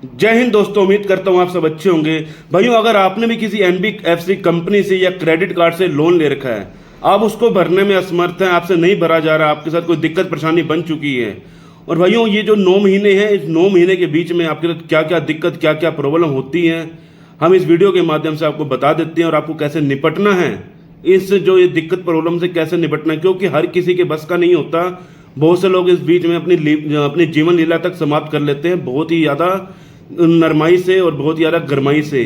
जय हिंद दोस्तों, उम्मीद करता हूं आप सब अच्छे होंगे। भाइयों, अगर आपने भी किसी एनबीएफसी कंपनी से या क्रेडिट कार्ड से लोन ले रखा है, आप उसको भरने में असमर्थ हैं, आपसे नहीं भरा जा रहा, आपके साथ कोई दिक्कत परेशानी बन चुकी है, और भाइयों ये जो 9 महीने हैं, इस 9 महीने के बीच में आपके साथ क्या क्या दिक्कत, क्या क्या प्रॉब्लम होती हैं, हम इस वीडियो के माध्यम से आपको बता देते हैं और आपको कैसे निपटना है, इस जो ये दिक्कत प्रॉब्लम से कैसे निपटना है, क्योंकि हर किसी के बस का नहीं होता। बहुत से लोग इस बीच में अपनी जीवन लीला तक समाप्त कर लेते हैं, बहुत ही ज़्यादा नरमाई से और बहुत ज़्यादा गरमाई से।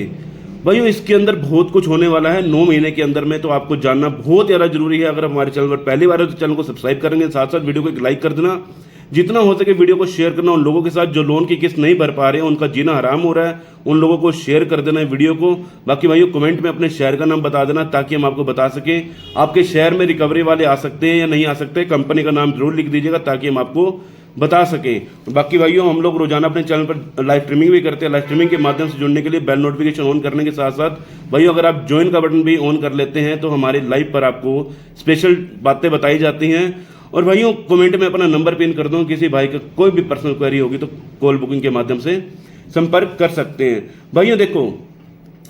भाइयों, इसके अंदर बहुत कुछ होने वाला है 9 महीने के अंदर में, तो आपको जानना बहुत ज़्यादा जरूरी है। अगर हमारे चैनल पर पहली बार है तो चैनल को सब्सक्राइब करेंगे, साथ साथ वीडियो को एक लाइक कर देना, जितना हो सके वीडियो को शेयर करना उन लोगों के साथ जो लोन की किस्त नहीं भर पा रहे हैं, उनका जीना हराम हो रहा है, उन लोगों को शेयर कर देना है वीडियो को। बाकी भाइयों, कमेंट में अपने शहर का नाम बता देना ताकि हम आपको बता सकें आपके शहर में रिकवरी वाले आ सकते हैं या नहीं आ सकते। कंपनी का नाम जरूर लिख दीजिएगा ताकि हम आपको बता सकें। बाकी भाइयों, हम लोग रोजाना अपने चैनल पर लाइव स्ट्रीमिंग भी करते हैं। लाइव स्ट्रीमिंग के माध्यम से जुड़ने के लिए बेल नोटिफिकेशन ऑन करने के साथ साथ भाइयों, अगर आप ज्वाइन का बटन भी ऑन कर लेते हैं तो हमारे लाइव पर आपको स्पेशल बातें बताई जाती हैं। और भाइयों, कमेंट में अपना नंबर पिन कर दो, किसी भाई का कोई भी पर्सनल क्वेरी होगी तो कॉल बुकिंग के माध्यम से संपर्क कर सकते हैं। भाइयों देखो,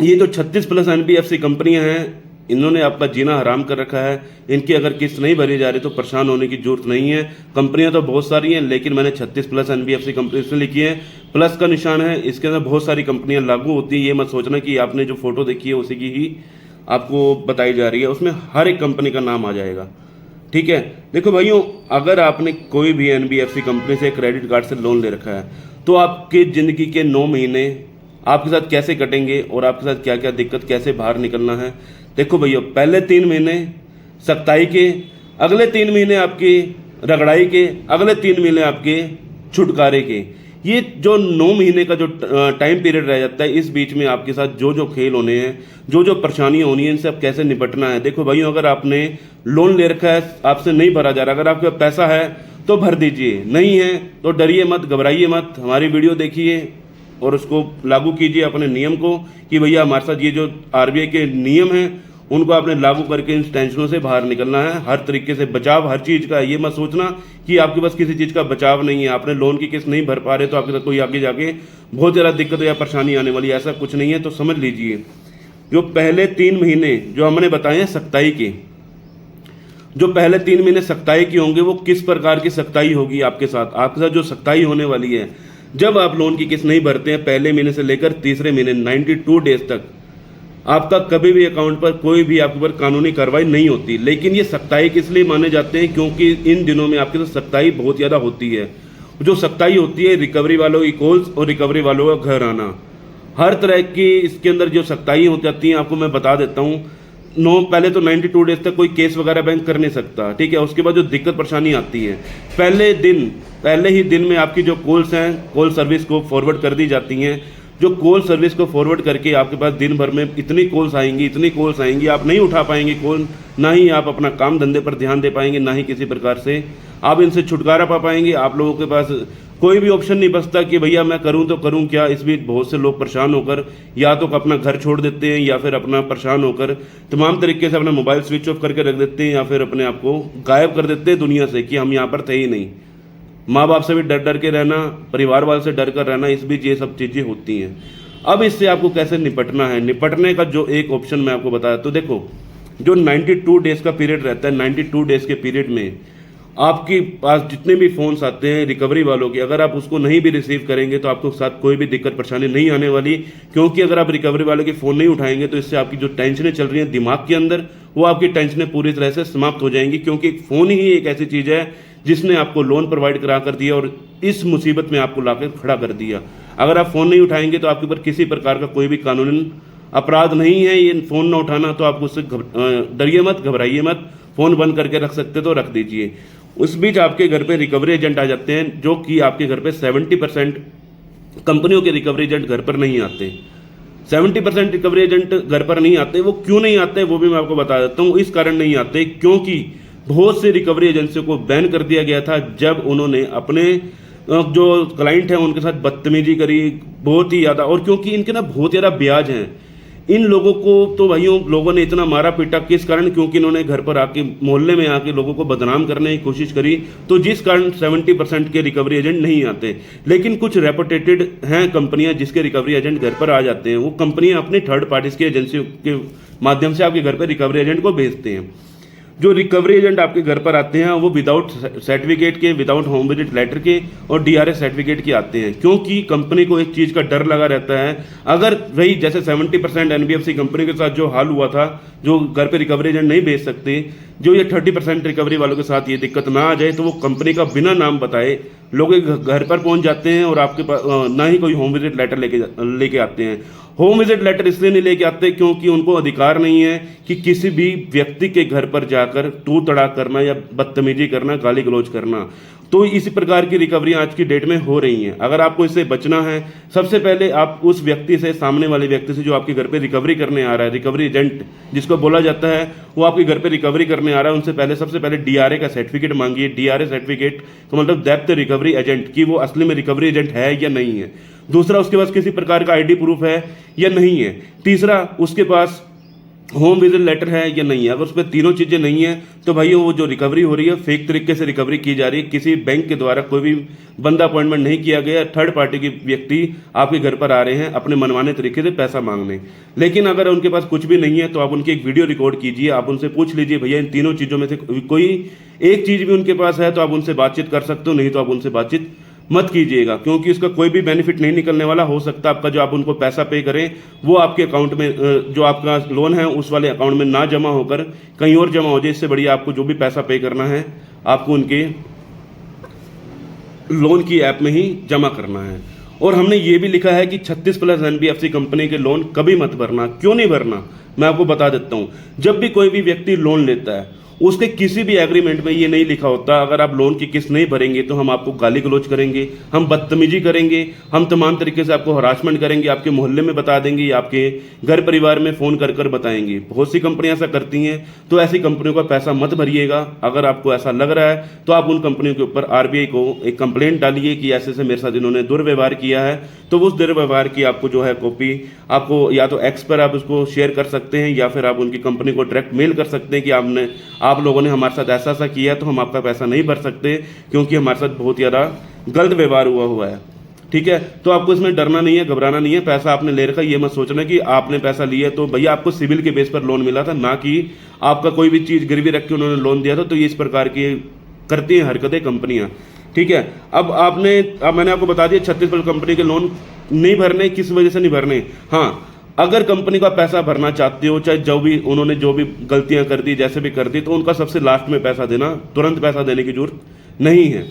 ये जो 36+ एनबीएफसी कंपनियां हैं, इन्होंने आपका जीना हराम कर रखा है। इनकी अगर किस्त नहीं भरी जा रही तो परेशान होने की जरूरत नहीं है। कंपनियां तो बहुत सारी हैं, लेकिन मैंने 36+ एनबीएफसी कंपनी इसमें लिखी है, प्लस का निशान है, इसके अंदर बहुत सारी कंपनियां लागू होती हैं। ये मत सोचना कि आपने जो फोटो देखी है उसी की ही आपको बताई जा रही है, उसमें हर एक कंपनी का नाम आ जाएगा। ठीक है, देखो भाइयों, अगर आपने कोई भी एनबीएफसी कंपनी से क्रेडिट कार्ड से लोन ले रखा है तो आपकी ज़िंदगी के 9 महीने आपके साथ कैसे कटेंगे और आपके साथ क्या क्या दिक्कत, कैसे बाहर निकलना है। देखो भैया, पहले 3 महीने सख्ताई के, अगले 3 महीने आपकी रगड़ाई के, अगले 3 महीने आपके छुटकारे के। ये जो 9 महीने का जो टाइम पीरियड रह जाता है, इस बीच में आपके साथ जो जो खेल होने हैं, जो जो परेशानियां होनी है, इनसे आप कैसे निपटना है। देखो भाइयों, अगर आपने लोन ले रखा है, आपसे नहीं भरा जा रहा, अगर आपके पास पैसा है तो भर दीजिए, नहीं है तो डरिए मत, घबराइए मत, हमारी वीडियो देखिए और उसको लागू कीजिए अपने नियम को कि भैया हमारे साथ ये जो आरबीआई के नियम हैं उनको आपने लागू करके इन टेंशनों से बाहर निकलना है। हर तरीके से बचाव हर चीज़ का, ये मत सोचना कि आपके पास किसी चीज़ का बचाव नहीं है, आपने लोन की किस्त नहीं भर पा रहे तो आपके साथ कोई आगे जाके बहुत ज़्यादा दिक्कत या परेशानी आने वाली है, ऐसा कुछ नहीं है। तो समझ लीजिए, जो पहले 3 महीने जो हमने बताए हैं सख्ताई के, जो पहले 3 महीने सख्ताई की होंगे, वो किस प्रकार की सख्ताई होगी आपके साथ जो सख्ताई होने वाली है, जब आप लोन की किस्त नहीं भरते हैं, पहले महीने से लेकर तीसरे महीने 92 डेज तक आपका कभी भी अकाउंट पर कोई भी आपके ऊपर कानूनी कार्रवाई नहीं होती। लेकिन ये सख्ताई किस लिए माने जाते हैं, क्योंकि इन दिनों में आपके साथ सख्ताई बहुत ज़्यादा होती है। जो सख्ताई होती है, रिकवरी वालों की कॉल्स और रिकवरी वालों का घर आना, हर तरह की इसके अंदर जो सख्ताई हो जाती हैं, आपको मैं बता देता हूँ। पहले तो 92 डेज तक कोई केस वगैरह बैंक कर नहीं सकता, ठीक है। उसके बाद जो दिक्कत परेशानी आती है, पहले ही दिन में आपकी जो कॉल्स हैं, कॉल सर्विस को फॉरवर्ड कर दी जाती हैं। जो कॉल सर्विस को फॉरवर्ड करके आपके पास दिन भर में इतनी कॉल्स आएंगी, आप नहीं उठा पाएंगे कॉल, ना ही आप अपना काम धंधे पर ध्यान दे पाएंगे, ना ही किसी प्रकार से आप इनसे छुटकारा पा पाएंगे। आप लोगों के पास कोई भी ऑप्शन नहीं बचता कि भैया मैं करूं तो करूं क्या। इस बीच बहुत से लोग परेशान होकर या तो अपना घर छोड़ देते हैं या फिर अपना परेशान होकर तमाम तरीके से अपना मोबाइल स्विच ऑफ करके रख देते हैं या फिर अपने आप को गायब कर देते हैं दुनिया से कि हम यहाँ पर थे ही नहीं। माँ बाप से भी डर डर के रहना, परिवार वाले से डर कर रहना, इस बीच ये सब चीज़ें होती हैं। अब इससे आपको कैसे निपटना है, निपटने का जो एक ऑप्शन मैं आपको बताया, तो देखो, जो 92 डेज का पीरियड रहता है, 92 डेज के पीरियड में आपके पास जितने भी फ़ोन्स आते हैं रिकवरी वालों के, अगर आप उसको नहीं भी रिसीव करेंगे तो आपको साथ कोई भी दिक्कत परेशानी नहीं आने वाली। क्योंकि अगर आप रिकवरी वालों के फ़ोन नहीं उठाएंगे तो इससे आपकी जो टेंशनें चल रही हैं दिमाग के अंदर, वो आपकी टेंशनें पूरी तरह से समाप्त हो जाएंगी। क्योंकि फ़ोन ही एक ऐसी चीज़ है जिसने आपको लोन प्रोवाइड करा कर दिया और इस मुसीबत में आपको लाकर खड़ा कर दिया। अगर आप फ़ोन नहीं उठाएंगे तो आपके ऊपर किसी प्रकार का कोई भी कानूनी अपराध नहीं है ये फ़ोन ना उठाना, तो आप उससे डरिए मत, घबराइए मत, फ़ोन बंद करके रख सकते तो रख दीजिए। उस बीच आपके घर पे रिकवरी एजेंट आ जाते हैं, जो कि आपके घर पे 70% कंपनियों के रिकवरी एजेंट घर पर नहीं आते। 70% रिकवरी एजेंट घर पर नहीं आते। वो क्यों नहीं आते वो भी मैं आपको बता देता हूँ। इस कारण नहीं आते क्योंकि बहुत से रिकवरी एजेंसियों को बैन कर दिया गया था जब उन्होंने अपने जो क्लाइंट हैं उनके साथ बदतमीजी करी बहुत ही ज़्यादा, और क्योंकि इनके ना बहुत ज़्यादा ब्याज हैं। इन लोगों को तो भाइयों लोगों ने इतना मारा पीटा किस कारण, क्योंकि इन्होंने घर पर आके मोहल्ले में आके लोगों को बदनाम करने की कोशिश करी, तो जिस कारण 70% के रिकवरी एजेंट नहीं आते। लेकिन कुछ रेपुटेटेड हैं कंपनियां जिसके रिकवरी एजेंट घर पर आ जाते हैं, वो कंपनियां अपनी थर्ड पार्टीज की एजेंसी के माध्यम से आपके घर पर रिकवरी एजेंट को भेजते हैं। जो रिकवरी एजेंट आपके घर पर आते हैं वो विदाउट सर्टिफिकेट के, विदाउट होम विजिट लेटर के और डीआरएस सर्टिफिकेट के आते हैं, क्योंकि कंपनी को एक चीज़ का डर लगा रहता है, अगर वही जैसे 70% एनबीएफसी कंपनी के साथ जो हाल हुआ था, जो घर पे रिकवरी एजेंट नहीं भेज सकते, जो ये 30% रिकवरी वालों के साथ ये दिक्कत ना आ जाए, तो वो कंपनी का बिना नाम बताए लोग घर पर पहुंच जाते हैं और आपके पास ना ही कोई होम विजिट लेटर लेके आते हैं। होम विजिट लेटर इसलिए नहीं लेके आते क्योंकि उनको अधिकार नहीं है कि किसी भी व्यक्ति के घर पर जाकर तू तड़ाक करना या बदतमीजी करना, गाली गलौज करना। तो इसी प्रकार की रिकवरी आज की डेट में हो रही हैं। अगर आपको इससे बचना है, सबसे पहले आप उस व्यक्ति से, सामने वाले व्यक्ति से जो आपके घर पे रिकवरी करने आ रहा है, रिकवरी एजेंट जिसको बोला जाता है, वो आपके घर पे रिकवरी करने आ रहा है, उनसे सबसे पहले डीआरए का सर्टिफिकेट मांगिए। डीआरए सर्टिफिकेट तो मतलब डेप्थ रिकवरी एजेंट कि वो असली में रिकवरी एजेंट है या नहीं है। दूसरा, उसके पास किसी प्रकार का आईडी प्रूफ है या नहीं है। तीसरा, उसके पास होम विजिट लेटर है या नहीं है। अगर उस पर तीनों चीज़ें नहीं है तो भाई वो जो रिकवरी हो रही है फेक तरीके से रिकवरी की जा रही है, किसी बैंक के द्वारा कोई भी बंदा अपॉइंटमेंट नहीं किया गया, थर्ड पार्टी के व्यक्ति आपके घर पर आ रहे हैं अपने मनमाने तरीके से पैसा मांगने। लेकिन अगर उनके पास कुछ भी नहीं है तो आप उनकी एक वीडियो रिकॉर्ड कीजिए, आप उनसे पूछ लीजिए भैया इन तीनों चीज़ों में से कोई एक चीज़ भी उनके पास है तो आप उनसे बातचीत कर सकते हो, नहीं तो आप उनसे बातचीत मत कीजिएगा, क्योंकि उसका कोई भी बेनिफिट नहीं निकलने वाला। हो सकता है आपका जो आप उनको पैसा पे करें वो आपके अकाउंट में, जो आपका लोन है उस वाले अकाउंट में ना जमा होकर कहीं और जमा हो जाए। इससे बढ़िया आपको जो भी पैसा पे करना है आपको उनके लोन की ऐप में ही जमा करना है। और हमने ये भी लिखा है कि 36+ एनबीएफसी कंपनी के लोन कभी मत भरना। क्यों नहीं भरना, मैं आपको बता देता हूँ। जब भी कोई भी व्यक्ति लोन लेता है उसके किसी भी एग्रीमेंट में ये नहीं लिखा होता अगर आप लोन की किस्त नहीं भरेंगे तो हम आपको गाली गलौज करेंगे, हम बदतमीजी करेंगे, हम तमाम तरीके से आपको हरासमेंट करेंगे, आपके मोहल्ले में बता देंगे या आपके घर परिवार में फ़ोन कर कर बताएंगे। बहुत सी कंपनियां ऐसा करती हैं, तो ऐसी कंपनियों का पैसा मत भरिएगा। अगर आपको ऐसा लग रहा है तो आप उन कंपनियों के ऊपर आरबीआई को एक कंप्लेंट डालिए कि ऐसे से मेरे साथ इन्होंने दुर्व्यवहार किया है। तो उस दुर्व्यवहार की आपको जो है कॉपी आपको या तो एक्स पर आप उसको शेयर कर सकते हैं या फिर आप उनकी कंपनी को डायरेक्ट मेल कर सकते हैं कि आप लोगों ने हमारे साथ ऐसा किया तो हम आपका पैसा नहीं भर सकते क्योंकि हमारे साथ बहुत ज़्यादा गलत व्यवहार हुआ है। ठीक है, तो आपको इसमें डरना नहीं है, घबराना नहीं है। पैसा आपने ले रखा, ये मत सोचना कि आपने पैसा लिया तो भैया आपको सिविल के बेस पर लोन मिला था, ना कि आपका कोई भी चीज़ गिरवी रख के उन्होंने लोन दिया था। तो ये इस प्रकार की करती हैं हरकतें कंपनियां। ठीक है, अब मैंने आपको बता दिया 36+ कंपनी के लोन नहीं भरने, किस वजह से नहीं भरने। हाँ, अगर कंपनी का पैसा भरना चाहते हो, चाहे उन्होंने जो भी गलतियां कर दी, जैसे भी कर दी, तो उनका सबसे लास्ट में पैसा देना, तुरंत पैसा देने की जरूरत नहीं है।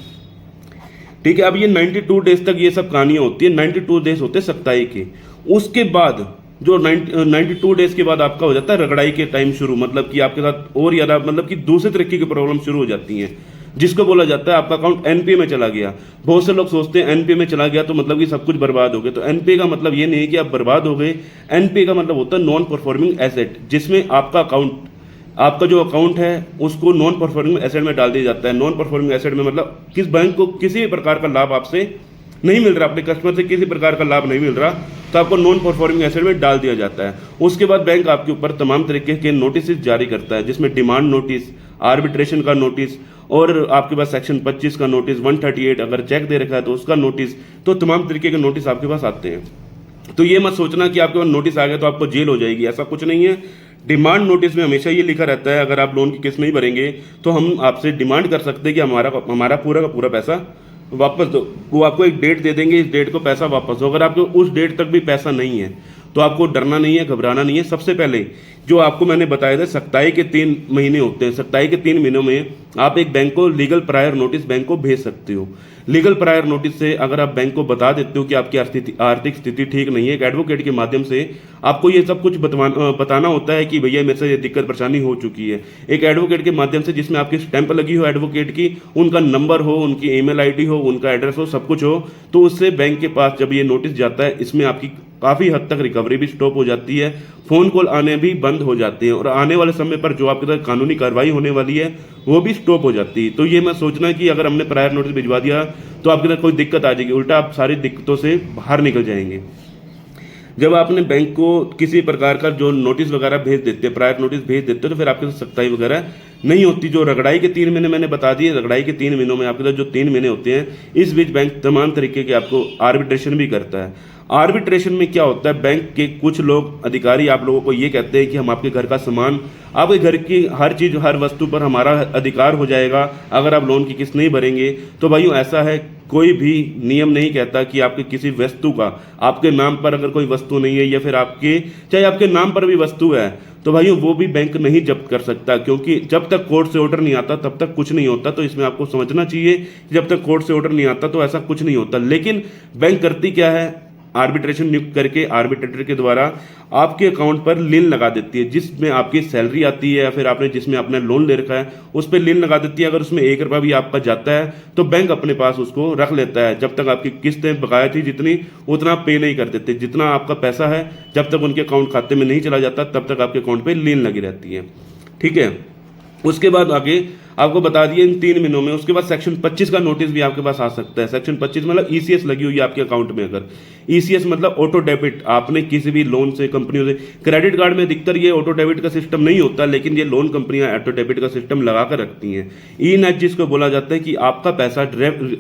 ठीक है, अब ये 92 डेज तक ये सब कहानियां होती है। 92 डेज होते सख्ताई के। उसके बाद जो 92 डेज के बाद आपका हो जाता है रगड़ाई के टाइम शुरू, मतलब कि आपके साथ और ज़्यादा मतलब कि दूसरे तरीके की प्रॉब्लम शुरू हो जाती हैं, जिसको बोला जाता है आपका अकाउंट एनपीए में चला गया। बहुत से लोग सोचते हैं एनपीए में चला गया तो मतलब कि सब कुछ बर्बाद हो गया। तो एनपीए का मतलब ये नहीं है कि आप बर्बाद हो गए। एनपीए का मतलब होता है नॉन परफॉर्मिंग एसेट, जिसमें आपका जो अकाउंट है उसको नॉन परफॉर्मिंग एसेट में डाल दिया जाता है। नॉन परफॉर्मिंग एसेट में मतलब किस बैंक को किसी भी प्रकार का लाभ आपसे नहीं मिल रहा, अपने कस्टमर से किसी प्रकार का लाभ नहीं मिल रहा, तो आपको नॉन परफॉर्मिंग एसेट में डाल दिया जाता है। उसके बाद बैंक आपके ऊपर तमाम तरीके के नोटिस जारी करता है, जिसमें डिमांड नोटिस, आर्बिट्रेशन का नोटिस और आपके पास सेक्शन 25 का नोटिस, 138 अगर चेक दे रखा है तो उसका नोटिस, तो तमाम तरीके के नोटिस आपके पास आते हैं। तो ये मत सोचना कि आपके पास नोटिस आ गया तो आपको जेल हो जाएगी, ऐसा कुछ नहीं है। डिमांड नोटिस में हमेशा ये लिखा रहता है अगर आप लोन की किस्त नहीं भरेंगे तो हम आपसे डिमांड कर सकते हैं कि हमारा पूरा का पूरा पैसा वापस दो। वो आपको एक डेट दे देंगे, इस डेट को पैसा वापस दो। अगर आपको उस डेट तक भी पैसा नहीं है तो आपको डरना नहीं है, घबराना नहीं है। सबसे पहले जो आपको मैंने बताया था सख्ताई के 3 महीने होते हैं। सख्ताई के 3 महीनों में आप एक बैंक को लीगल प्रायर नोटिस बैंक को भेज सकते हो। लीगल प्रायर नोटिस से अगर आप बैंक को बता देते हो कि आपकी आर्थिक स्थिति ठीक नहीं है, एक एडवोकेट के माध्यम से आपको ये सब कुछ बताना होता है कि भैया मेरे से ये दिक्कत परेशानी हो चुकी है। एक एडवोकेट के माध्यम से जिसमें आपकी स्टैंप लगी हो एडवोकेट की, उनका नंबर हो, उनकी ईमेल आईडी हो, उनका एड्रेस हो, सब कुछ हो, तो उससे बैंक के पास जब ये नोटिस जाता है इसमें आपकी काफ़ी हद तक रिकवरी भी स्टॉप हो जाती है, फ़ोन कॉल आने भी बंद हो जाते हैं और आने वाले समय पर जो आपके साथ कानूनी कार्रवाई होने वाली है वो भी स्टॉप हो जाती है। तो ये मैं सोचना कि अगर हमने प्रायर नोटिस भिजवा दिया तो आपके साथ कोई दिक्कत आ जाएगी, उल्टा आप सारी दिक्कतों से बाहर निकल जाएंगे। जब आपने बैंक को किसी प्रकार का जो नोटिस वगैरह भेज देते हैं, प्रायर नोटिस भेज देते हो, तो फिर आपके साथ सख्ताई वगैरह नहीं होती। जो रगड़ाई के 3 महीने मैंने बता दिए, रगड़ाई के 3 महीनों में आपके साथ जो 3 महीने होते हैं, इस बीच बैंक तमाम तरीके के आपको आर्बिट्रेशन भी करता है। आर्बिट्रेशन में क्या होता है, बैंक के कुछ लोग अधिकारी आप लोगों को ये कहते हैं कि हम आपके घर का सामान, आपके घर की हर चीज़, हर वस्तु पर हमारा अधिकार हो जाएगा अगर आप लोन की किस्त नहीं भरेंगे। तो भाइयों ऐसा है, कोई भी नियम नहीं कहता कि आपके किसी वस्तु का, आपके नाम पर अगर कोई वस्तु नहीं है या फिर आपके, चाहे आपके नाम पर भी वस्तु है, तो भाइयों वो भी बैंक नहीं जब्त कर सकता, क्योंकि जब तक कोर्ट से ऑर्डर नहीं आता तब तक कुछ नहीं होता। तो इसमें आपको समझना चाहिए कि जब तक कोर्ट से ऑर्डर नहीं आता तो ऐसा कुछ नहीं होता। लेकिन बैंक करती क्या है, आर्बिट्रेशन नियुक्त करके आर्बिट्रेटर के द्वारा आपके अकाउंट पर लिन लगा देती है, जिसमें आपकी सैलरी आती है या फिर आपने जिसमें आपने लोन ले रखा है उस पर लिन लगा देती है। अगर उसमें 1 रुपया भी आपका जाता है तो बैंक अपने पास उसको रख लेता है, जब तक आपकी किस्तें बकाया थी जितनी, उतना पे नहीं कर देते। जितना आपका पैसा है जब तक उनके अकाउंट खाते में नहीं चला जाता तब तक आपके अकाउंट पर लिन लगी रहती है। ठीक है, उसके बाद आगे आपको बता दिए इन 3 महीनों में। उसके बाद सेक्शन 25 का नोटिस भी आपके पास आ सकता है। सेक्शन 25 मतलब ईसीएस लगी हुई है आपके अकाउंट में। अगर ईसीएस मतलब ऑटो डेबिट, आपने किसी भी लोन से, कंपनियों से, क्रेडिट कार्ड में अधिकतर ये ऑटो डेबिट का सिस्टम नहीं होता, लेकिन ये लोन कंपनियां ऑटो डेबिट का सिस्टम लगा कर रखती हैं। ई नेट जिसको बोला जाता है कि आपका पैसा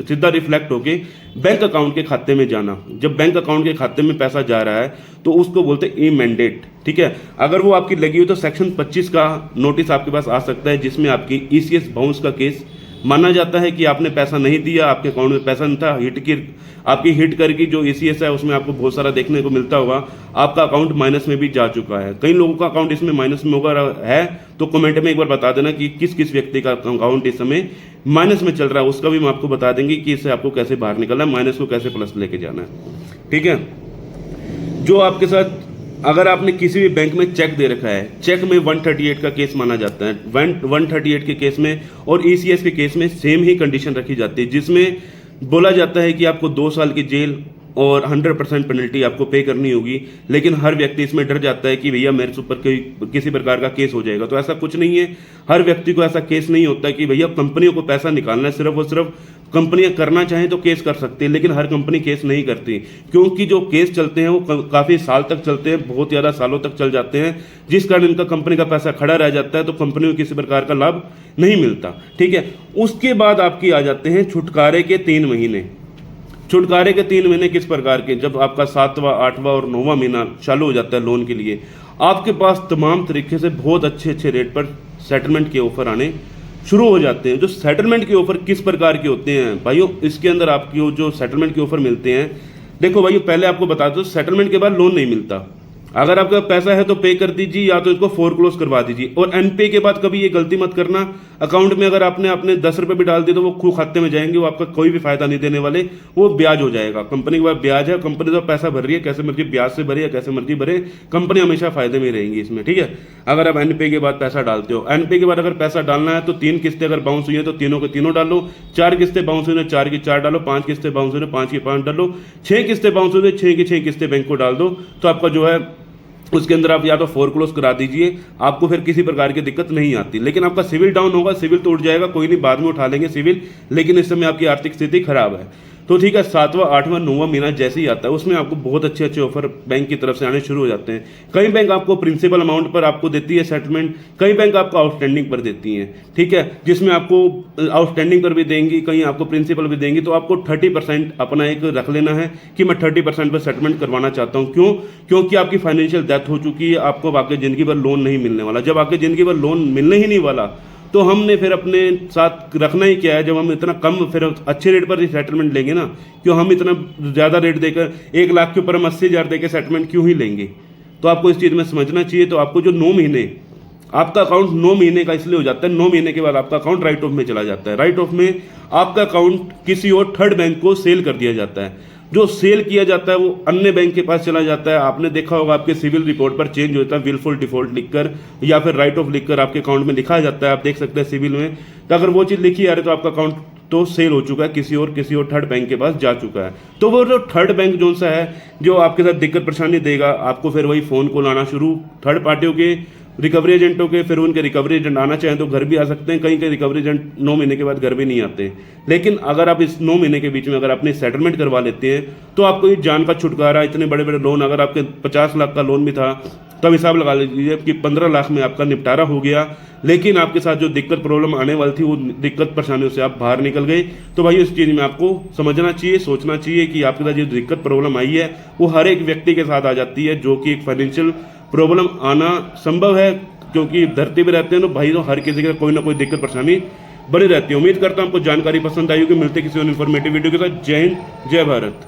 सीधा रिफ्लेक्ट होके बैंक अकाउंट के खाते में जाना। जब बैंक अकाउंट के खाते में पैसा जा रहा है तो उसको बोलते हैं ई मैंडेट। ठीक है, अगर वो आपकी लगी हुई तो सेक्शन 25 का नोटिस आपके पास आ सकता है, जिसमें आपकी ईसीएस बाउंस का केस माना जाता है कि आपने पैसा नहीं दिया, आपके अकाउंट में पैसा नहीं था, आपकी हिट करके जो ईसीएस है उसमें आपको बहुत सारा देखने को मिलता होगा, आपका अकाउंट माइनस में भी जा चुका है। कई लोगों का अकाउंट इसमें माइनस में होगा है, तो कमेंट में एक बार बता देना कि किस किस व्यक्ति का अकाउंट इस समय माइनस में चल रहा है। उसका भी हम आपको बता देंगे कि इससे आपको कैसे बाहर निकलना है, माइनस को कैसे प्लस लेके जाना है। ठीक है, जो आपके साथ अगर आपने किसी भी बैंक में चेक दे रखा है, चेक में 138 का केस माना जाता है। 138 के केस में और ईसीएस के केस में सेम ही कंडीशन रखी जाती है, जिसमें बोला जाता है कि आपको 2 साल की जेल और 100% पेनल्टी आपको पे करनी होगी। लेकिन हर व्यक्ति इसमें डर जाता है कि भैया मेरे से ऊपर किसी प्रकार का केस हो जाएगा। तो ऐसा कुछ नहीं है, हर व्यक्ति को ऐसा केस नहीं होता कि भैया कंपनियों को पैसा निकालना है। सिर्फ और सिर्फ कंपनियां करना चाहें तो केस कर सकती है, लेकिन हर कंपनी केस नहीं करती, क्योंकि जो केस चलते हैं वो काफ़ी साल तक चलते हैं, बहुत ज़्यादा सालों तक चल जाते हैं, जिस कारण इनका कंपनी का पैसा खड़ा रह जाता है, तो कंपनी को किसी प्रकार का लाभ नहीं मिलता। ठीक है, उसके बाद आपकी आ जाते हैं छुटकारे के 3 महीने। छुटकारे के 3 महीने किस प्रकार के, जब आपका 7वां, 8वां और 9वां महीना चालू हो जाता है लोन के लिए, आपके पास तमाम तरीके से बहुत अच्छे अच्छे रेट पर सेटलमेंट के ऑफर आने शुरू हो जाते हैं। जो सेटलमेंट के ऑफर किस प्रकार के होते हैं भाइयों, इसके अंदर आपको जो सेटलमेंट के ऑफर मिलते हैं, देखो भाइयों पहले आपको बता दो, सेटलमेंट के बाद लोन नहीं मिलता। अगर आपका पैसा है तो पे कर दीजिए, या तो इसको फोरक्लोज करवा दीजिए। और एनपीए के बाद कभी ये गलती मत करना, अकाउंट में अगर आपने अपने 10 रुपये भी डाल दिए तो वो खू खाते में जाएंगे, वो आपका कोई भी फायदा नहीं देने वाले, वो ब्याज हो जाएगा। कंपनी के पास ब्याज है, कंपनी तो पैसा भर रही है, कैसे मर्जी ब्याज से भरे या कैसे मर्जी भरे, कंपनी हमेशा फायदे में रहेंगी इसमें। ठीक है, अगर आप एनपीए के बाद पैसा डालते हो, एनपीए के बाद अगर पैसा डालना है तो 3 किस्तें अगर बाउंस हुई है तो तीनों के तीनों डालो, 4 किस्तें बाउंस हुई है 4 की 4 डालो, 5 किस्तें बाउंस हुई है 5 की 5 डालो, 6 किस्तें बाउंस हुई है 6 की 6 किस्तें बैंक को डाल दो। तो आपका जो है उसके अंदर आप या तो फोरक्लोज करा दीजिए, आपको फिर किसी प्रकार की दिक्कत नहीं आती। लेकिन आपका सिविल डाउन होगा, सिविल तो उठ जाएगा, कोई नहीं, बाद में उठा लेंगे सिविल, लेकिन इस समय आपकी आर्थिक स्थिति खराब है। तो ठीक है, 7वां, 8वां, 9वां महीना जैसे ही आता है उसमें आपको बहुत अच्छे अच्छे ऑफर बैंक की तरफ से आने शुरू हो जाते हैं। कई बैंक आपको प्रिंसिपल अमाउंट पर आपको देती है सेटलमेंट, कई बैंक आपको आउटस्टैंडिंग पर देती हैं। ठीक है, जिसमें आपको आउटस्टैंडिंग पर भी देंगी, कहीं आपको प्रिंसिपल भी देंगी। तो आपको 30% अपना एक रख लेना है कि मैं 30% पर सेटलमेंट करवाना चाहता हूँ। क्यों? क्योंकि आपकी फाइनेंशियल डेथ हो चुकी है, आपको आगे ज़िंदगी भर लोन नहीं मिलने वाला। जब आगे ज़िंदगी भर लोन मिलने ही नहीं वाला तो हमने फिर अपने साथ रखना ही क्या है, जब हम इतना कम फिर अच्छे रेट पर सेटलमेंट लेंगे ना, क्यों हम इतना ज़्यादा रेट देकर 1 लाख के ऊपर हम 80,000 देकर सेटलमेंट क्यों ही लेंगे। तो आपको इस चीज़ में समझना चाहिए। तो आपको जो 9 महीने, आपका अकाउंट 9 महीने का इसलिए हो जाता है, 9 महीने के बाद आपका अकाउंट राइट ऑफ में चला जाता है। राइट ऑफ में आपका अकाउंट किसी और थर्ड बैंक को सेल कर दिया जाता है। जो सेल किया जाता है वो अन्य बैंक के पास चला जाता है। आपने देखा होगा आपके सिविल रिपोर्ट पर चेंज होता है, विलफुल डिफॉल्ट लिखकर या फिर राइट ऑफ लिखकर आपके अकाउंट में लिखा जाता है, आप देख सकते हैं सिविल में। तो अगर वो चीज़ लिखी आ रही है तो आपका अकाउंट तो सेल हो चुका है, किसी और थर्ड बैंक के पास जा चुका है। तो वो जो थर्ड बैंक जो सा है, जो आपके साथ दिक्कत परेशानी देगा, आपको फिर वही फ़ोन कॉल आना शुरू थर्ड पार्टियों के, रिकवरी एजेंटों के, फिर उनके रिकवरी एजेंट आना चाहें तो घर भी आ सकते हैं, कहीं के रिकवरी एजेंट 9 महीने के बाद घर भी नहीं आते। लेकिन अगर आप इस 9 महीने के बीच में अगर अपनी सेटलमेंट करवा लेते हैं तो आपको ये जान का छुटकारा, इतने बड़े बड़े लोन, अगर आपके 50 लाख का लोन भी था तो हिसाब लगा लीजिए कि 15 लाख में आपका निपटारा हो गया, लेकिन आपके साथ जो दिक्कत प्रॉब्लम आने वाली थी वो दिक्कत परेशानियों से आप बाहर निकल गए। तो भाई इस चीज़ में आपको समझना चाहिए, सोचना चाहिए कि आपके साथ जो दिक्कत प्रॉब्लम आई है वो हर एक व्यक्ति के साथ आ जाती है, जो कि एक फाइनेंशियल प्रॉब्लम आना संभव है, क्योंकि धरती पे रहते हैं तो भाई तो हर किसी का कोई ना कोई दिक्कत परेशानी बनी रहती है। उम्मीद करता हूँ आपको जानकारी पसंद आई होगी। मिलते किसी और इन्फॉर्मेटिव वीडियो के साथ। जय हिंद, जय भारत।